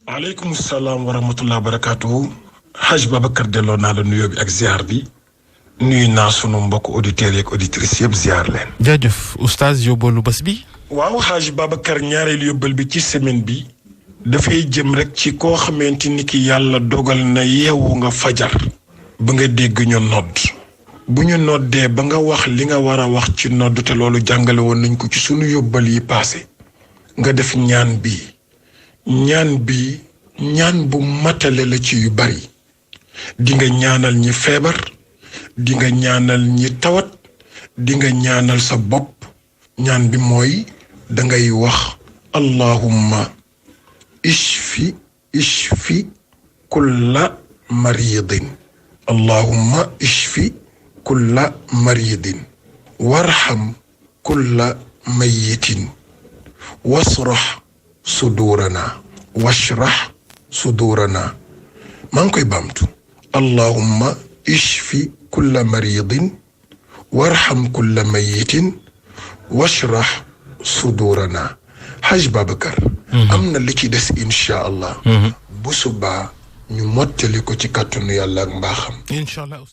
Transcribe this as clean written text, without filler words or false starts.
aleykum salaam wa rahmatulah barakaatu. Haj Babacar delloo naa la nuyoo bi ak ziar bi nuyu naa sunu mbokk auditeurs yeeg auditrices yëpp ziar leen. jaajëf oustaz yóbbalu bés bi. waaw Haj Babacar ñaareelu yóbbal bi ci semaine bi dafay jëm rek ci koo xamante ni ki yàlla dogal na yeewu nga fajar ba nga dégg ñu nodd bu ñu noddee ba nga wax li nga war a wax ci nodd te loolu jàngale woon nañ ko ci sunu yóbbal yi paase nga def ñaan bi ñaan bu matale la ci yu bari di nga ñaanal ñi feebar di nga ñaanal ñi tawat di nga ñaanal sa bopp ñaan bi mooy dangay wax allahumma ishfi kulla maridin allahumma ishfi kulla maridin warham kulla mayitin wasrah sudurana washrah sudurana maa ngi koy baamtu allahumma ishfi kulla maridin warham kulla mayitin washrah sudurana. Haj Babacar am na li ci des incha allah bu subaa ñu mottali ko ci kàttanu yàlla ak mbaaxam.